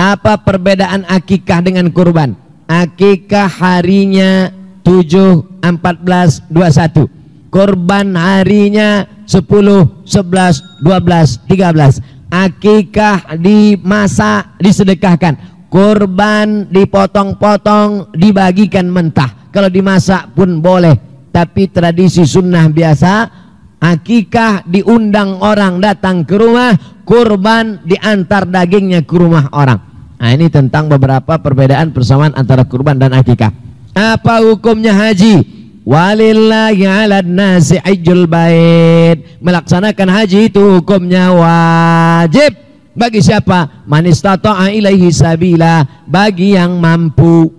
Apa perbedaan akikah dengan kurban? Akikah harinya 7, 14, 21. Kurban harinya 10, 11, 12, 13. Akikah dimasak, disedekahkan. Kurban dipotong-potong, dibagikan mentah. Kalau dimasak pun boleh. Tapi tradisi sunnah biasa, akikah diundang orang datang ke rumah, kurban diantar dagingnya ke rumah orang. Nah, ini tentang beberapa perbedaan persamaan antara kurban dan akikah. Apa hukumnya haji? Walillahi 'alan nasi hajjul bait. Melaksanakan haji itu hukumnya wajib. Bagi siapa? Man istata'a ilaihi sabila, bagi yang mampu.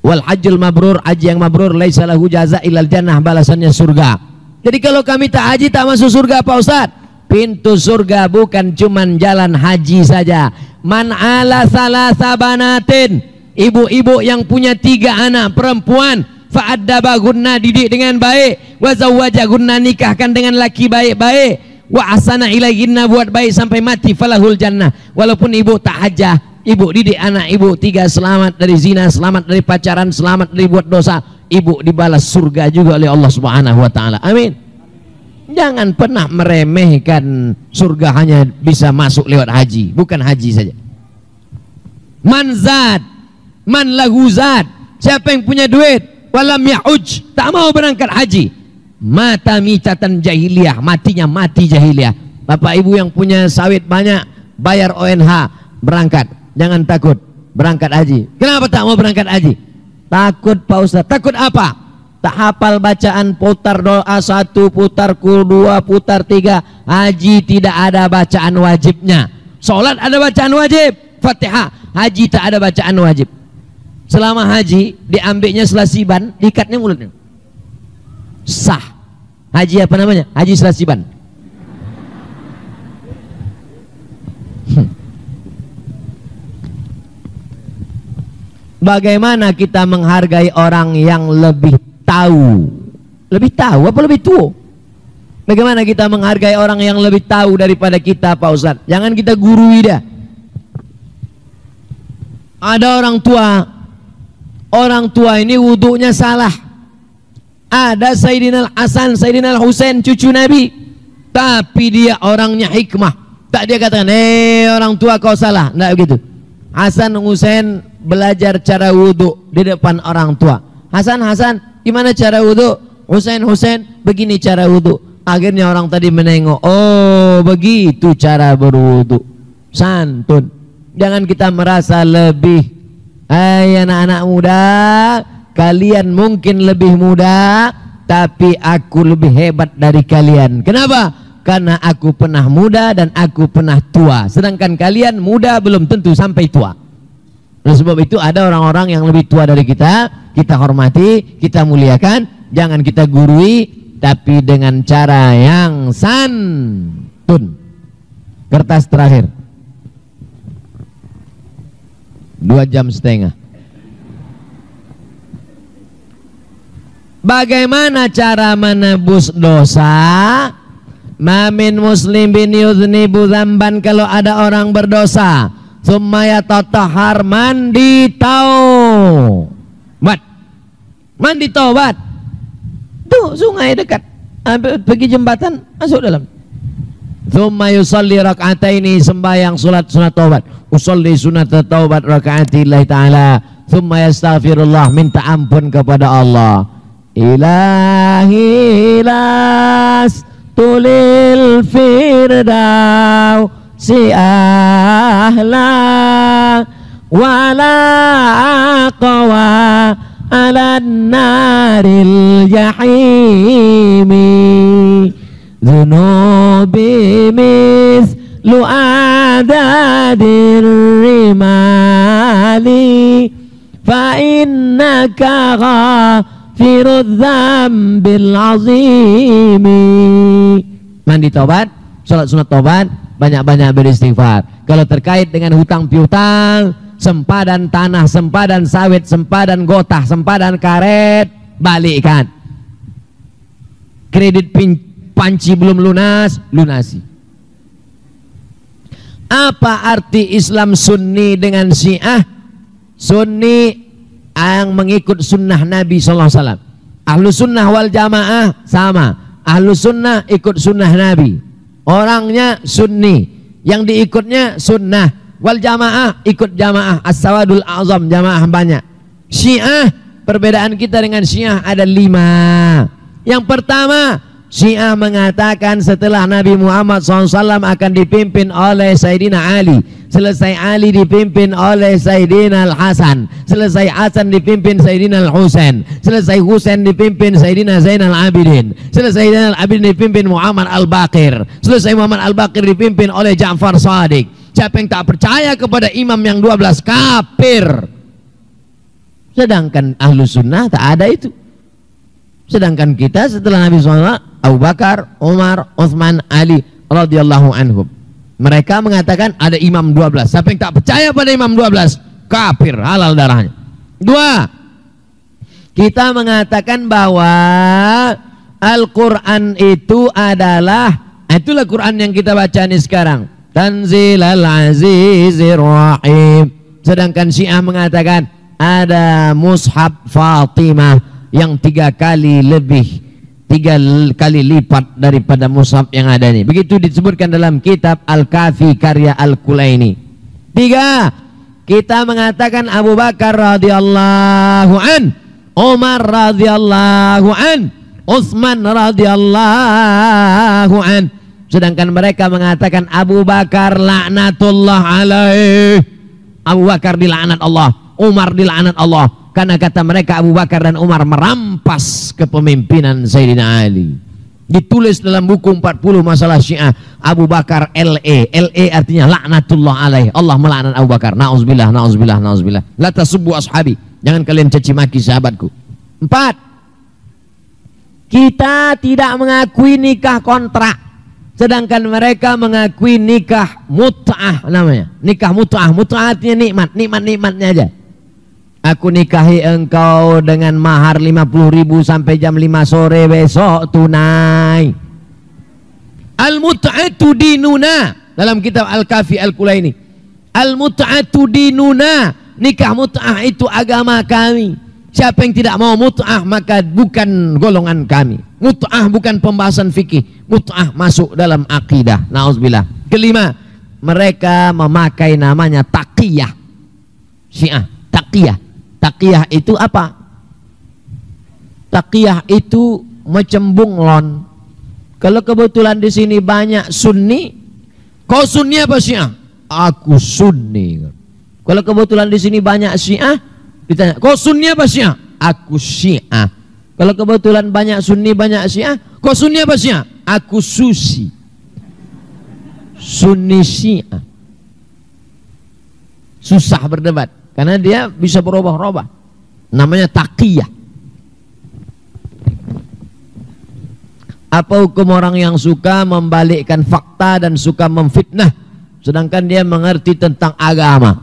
Wal hajjul mabrur, haji yang mabrur laisa lahu jaza illal jannah, balasannya surga. Jadi kalau kami tak haji tak masuk surga Pak Ustaz. Pintu surga bukan cuman jalan haji saja. Man ala salasa banatin, ibu-ibu yang punya 3 anak perempuan, fa'addabahunna, didik dengan baik, wa zawwajahunna, nikahkan dengan laki baik-baik, wa asana ilaihinna, buat baik sampai mati, falahul jannah. Walaupun ibu tak hajah, ibu didik anak ibu 3 selamat dari zina, selamat dari pacaran, selamat dari buat dosa, ibu dibalas surga juga oleh Allah Subhanahu wa taala. Amin. Jangan pernah meremehkan surga hanya bisa masuk lewat haji, bukan haji saja. Man zad, man lahu zad, siapa yang punya duit walam ya'uj, tak mau berangkat haji, mata mitatan jahiliyah, matinya mati jahiliyah. Bapak ibu yang punya sawit banyak, bayar ONH, berangkat, jangan takut berangkat haji. Kenapa tak mau berangkat haji? Takut Pak Ustaz. Takut apa? Tak hafal bacaan, putar doa 1, putar kul 2, putar 3. Haji tidak ada bacaan wajibnya. Sholat ada bacaan wajib, Fatihah. Haji tak ada bacaan wajib. Selama haji diambilnya selasiban, diikatnya mulutnya, sah. Haji apa namanya? Haji selasiban. Bagaimana kita menghargai orang yang lebih tahu? Lebih tahu apa lebih tua? Bagaimana kita menghargai orang yang lebih tahu daripada kita Pak Ustadz? Jangan kita gurui dia. Ada orang tua ini wudunya salah. Ada Sayyidina Hasan, Sayyidina Husain, cucu Nabi, tapi dia orangnya hikmah. Tak dia katakan, orang tua kau salah. Tidak begitu. Hasan Husain belajar cara wudu di depan orang tua. Hasan, gimana cara wudu? Husain, begini cara wudu. Akhirnya orang tadi menengok, oh begitu cara berwudu. Santun. Jangan kita merasa lebih. Hai anak-anak muda, kalian mungkin lebih muda, tapi aku lebih hebat dari kalian. Kenapa? Karena aku pernah muda dan aku pernah tua. Sedangkan kalian muda belum tentu sampai tua. Oleh sebab itu ada orang-orang yang lebih tua dari kita hormati, kita muliakan, jangan kita gurui, tapi dengan cara yang santun. Kertas terakhir 2,5 jam. Bagaimana cara menebus dosa? Mamin muslimin yudhnibu dzamban, kalau ada orang berdosa, summa yatatahhar, mandi taubat. Mandi taubat. Tuh sungai dekat, pergi jembatan, masuk dalam. Summa yusalli raka'ataini, sembahyang salat sunat taubat. Usolli sunat taubat raka'ati lillahi ta'ala. Summa yastaghfirullah, minta ampun kepada Allah. Ilahi las tulil firdaus si ahla wala aqwa ala naril jahimi zunubi mislu adadir rimali fa innaka ghafirudz dzambil azimi. Mandi taubat, salat sunat taubat, banyak-banyak beristighfar. Kalau terkait dengan hutang piutang, sempadan tanah, sempadan sawit, sempadan gotah, sempadan karet, balikkan. Kredit panci belum lunas, lunasi. Apa arti Islam Sunni dengan Syiah? Sunni yang mengikut sunnah Nabi SAW. Ahlu sunnah wal jamaah sama. Ahlu sunnah ikut sunnah Nabi. Orangnya Sunni, yang diikutnya sunnah. Wal jamaah ikut jamaah. As-sawadul azam, jamaah banyak. Syiah, perbedaan kita dengan Syiah ada 5. Yang pertama, Syiah mengatakan setelah Nabi Muhammad SAW akan dipimpin oleh Sayyidina Ali. Selesai Ali dipimpin oleh Sayyidina Al-Hasan. Selesai Hasan dipimpin Sayyidina Al-Husain. Selesai Husain dipimpin Sayyidina Zainal Abidin. Selesai Zainal Abidin dipimpin Muhammad Al-Baqir. Selesai Muhammad Al-Baqir dipimpin oleh Ja'far Shadiq. Siapa yang tak percaya kepada imam yang 12 kafir. Sedangkan ahlu sunnah tak ada itu. Sedangkan kita setelah Nabi SAW, Abu Bakar, Umar, Utsman, Ali radhiyallahu anhum. Mereka mengatakan ada imam 12. Siapa yang tak percaya pada imam 12, kafir, halal darahnya. 2. Kita mengatakan bahwa Al-Quran itu adalah, itulah Quran yang kita baca ini sekarang, Tanzilal Azizir Rahim. Sedangkan Syiah mengatakan ada Mushaf Fatimah yang 3 kali lipat daripada mushaf yang ada ini. Begitu disebutkan dalam kitab Al-Kafi karya Al-Kulaini. 3. Kita mengatakan Abu Bakar radhiyallahu an, Umar radhiyallahu an, Utsman radhiyallahu an. Sedangkan mereka mengatakan Abu Bakar laknatullah alaih. Abu Bakar dilaknat Allah, Umar dilaknat Allah. Karena kata mereka Abu Bakar dan Umar merampas kepemimpinan Sayyidina Ali. Ditulis dalam buku 40 masalah Syiah, Abu Bakar LE. LE artinya laknatullah alaih. Allah melaknat Abu Bakar. Na'udzubillah, na'udzubillah, na'udzubillah. La tasubbu ashabi. Jangan kalian caci maki sahabatku. 4. Kita tidak mengakui nikah kontrak. Sedangkan mereka mengakui nikah mut'ah namanya. Nikah mut'ah. Mut'ah artinya nikmat. Nikmat-nikmatnya aja. Aku nikahi engkau dengan mahar 50.000 sampai jam 5 sore besok tunai. Al-mut'atu dinuna. Dalam kitab Al-Kafi Al-Kulaini. Al-mut'atu dinuna. Nikah mut'ah itu agama kami. Siapa yang tidak mau mut'ah maka bukan golongan kami. Mut'ah bukan pembahasan fikih. Mut'ah masuk dalam akidah. Na'udzubillah. 5. Mereka memakai namanya taqiyah. Syiah. Taqiyah. Taqiyah itu apa? Taqiyah itu macam bunglon. Kalau kebetulan di sini banyak Sunni, kau Sunni apa Syiah? Aku Sunni. Kalau kebetulan di sini banyak Syiah, ditanya, kau Sunni apa Syiah? Aku Syiah. Kalau kebetulan banyak Sunni banyak Syiah, kau Sunni apa Syiah? Aku Susi. Sunni Syiah. Susah berdebat. Karena dia bisa berubah-ubah. Namanya taqiyah. Apa hukum orang yang suka membalikkan fakta dan suka memfitnah, sedangkan dia mengerti tentang agama?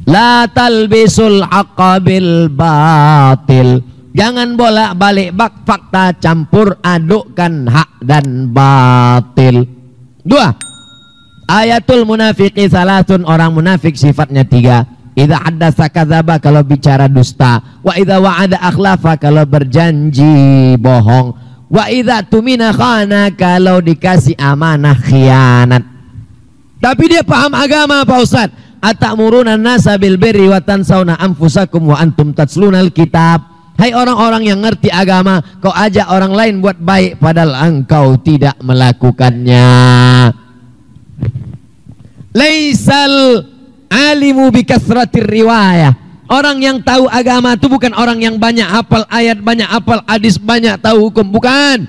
La talbisul haqqa bil batil. Jangan bolak-balik fakta, campur adukkan hak dan batil. 2. Ayatul munafiqi salatun. Orang munafik sifatnya 3. Idza haddasa kadzaba, kalau bicara dusta. Wa idza wa'ada akhlafa, kalau berjanji bohong. Wa idza tumina khana, kalau dikasih amanah khianat. Tapi dia paham agama Pak Ustaz. Atamuruna nasa bil birri wa tansawna anfusakum wa antum tatslunal kitab. Hai orang-orang yang ngerti agama, kau ajak orang lain buat baik padahal engkau tidak melakukannya. Laisal alimu bi kasratir riwayah. Orang yang tahu agama itu bukan orang yang banyak hafal ayat, banyak hafal hadis, banyak tahu hukum, bukan.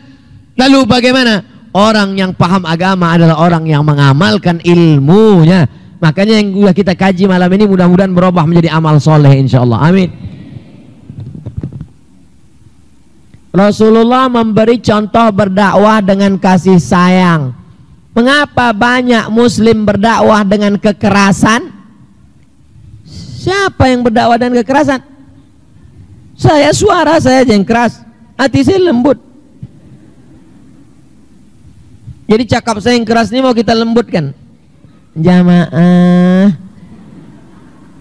Lalu bagaimana? Orang yang paham agama adalah orang yang mengamalkan ilmunya. Makanya yang kita kaji malam ini mudah-mudahan berubah menjadi amal soleh insyaallah. Amin. Rasulullah memberi contoh berdakwah dengan kasih sayang. Mengapa banyak muslim berdakwah dengan kekerasan? Siapa yang berdakwah dengan kekerasan? Suara saya yang keras, hati saya lembut. Jadi cakap saya yang keras ini mau kita lembutkan. Jamaah,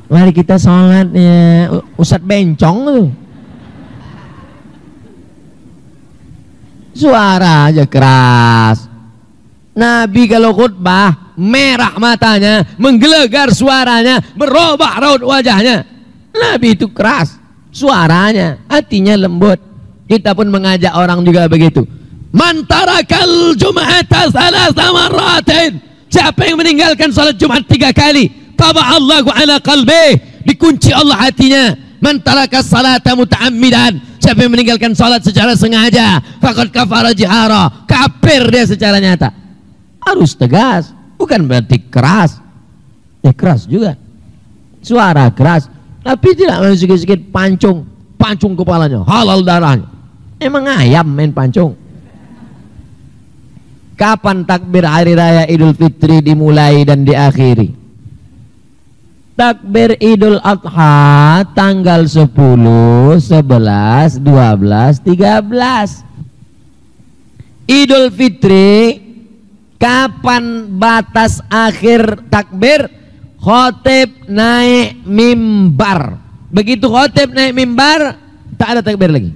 mari kita sholat ya. Ustadz bencong tuh. Suara aja keras. Nabi kalau khutbah merah matanya, menggelegar suaranya, berubah raut wajahnya. Nabi itu keras suaranya, hatinya lembut. Kita pun mengajak orang juga begitu. Man tarakal jum'ata thalatha marratin, siapa yang meninggalkan salat Jumat 3 kali, taba'allahu ala qalbih, dikunci Allah hatinya. Man taraka salata muta'ammidan, siapa yang meninggalkan salat secara sengaja, faqad kafara jihara, kafir dia secara nyata. Harus tegas, bukan berarti keras. Keras juga, suara keras, tapi tidak sedikit-sedikit pancung kepalanya, halal darahnya. Emang ayam main pancung. Kapan takbir hari raya Idul Fitri dimulai dan diakhiri? Takbir Idul Adha tanggal 10, 11, 12, 13. Idul Fitri kapan batas akhir takbir? Khotib naik mimbar. Begitu khotib naik mimbar, tak ada takbir lagi.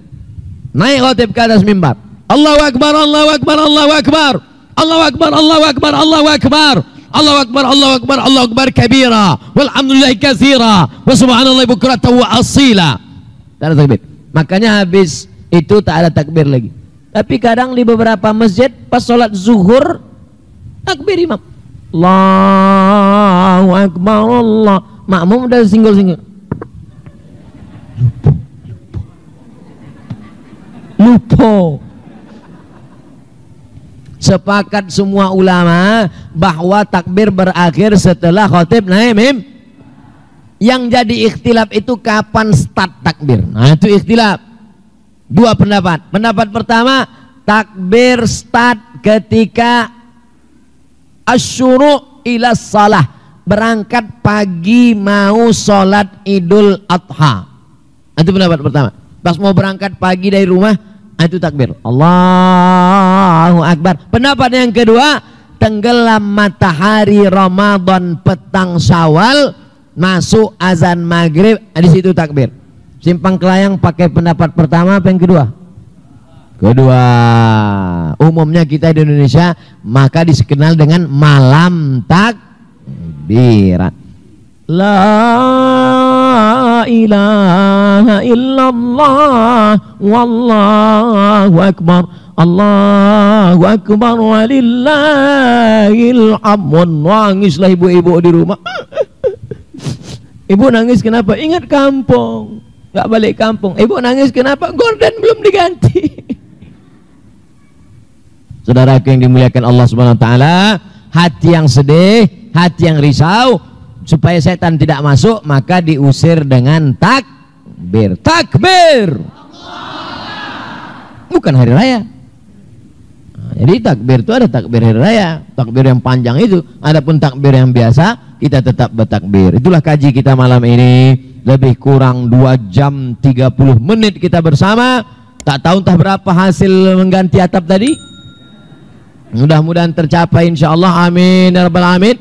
Naik khotib ke atas mimbar, Allahu Akbar, Allahu Akbar, Allahu Akbar, Allahu Akbar, Allahu Akbar, Allahu Akbar, Allahu Akbar, Allahu Akbar, Allahu Akbar kabira, walhamdulillahi katsira, wa subhanallahi bukratan wa asila. Tak ada takbir. Makanya habis itu tak ada takbir lagi. Tapi kadang di beberapa masjid pas sholat zuhur takbir imam, Allahu Akbar, Allah, makmum udah singgul-singgul. Lupa. Sepakat semua ulama bahwa takbir berakhir setelah khotib naik mim. Yang jadi ikhtilaf itu kapan start takbir. Nah itu ikhtilaf. Dua pendapat. Pendapat pertama, takbir start ketika asyuru' ila salah, berangkat pagi mau sholat Idul Adha. Itu pendapat pertama. Pas mau berangkat pagi dari rumah, itu takbir, Allahu Akbar. Pendapat yang kedua, tenggelam matahari Ramadan petang Syawal, masuk azan maghrib, di situ takbir. Simpang Kelayang pakai pendapat pertama apa yang kedua? Kedua. Umumnya kita di Indonesia maka dikenal dengan malam takbiran. La ilaha illallah wallahu akbar, Allahu akbar walillahil hamd. Nangislah ibu-ibu di rumah. Ibu nangis kenapa? Ingat kampung, gak balik kampung. Ibu nangis kenapa? Gorden belum diganti. Saudaraku yang dimuliakan Allah Subhanahu wa taala, hati yang sedih, hati yang risau, supaya setan tidak masuk, maka diusir dengan takbir. Takbir, bukan hari raya. Nah, jadi takbir itu ada takbir hari raya, takbir yang panjang itu. Adapun takbir yang biasa, kita tetap bertakbir. Itulah kaji kita malam ini. Lebih kurang 2 jam 30 menit kita bersama. Tak tahu entah berapa hasil mengganti atap tadi. Mudah-mudahan tercapai insyaallah. Amin ya rabbal alamin.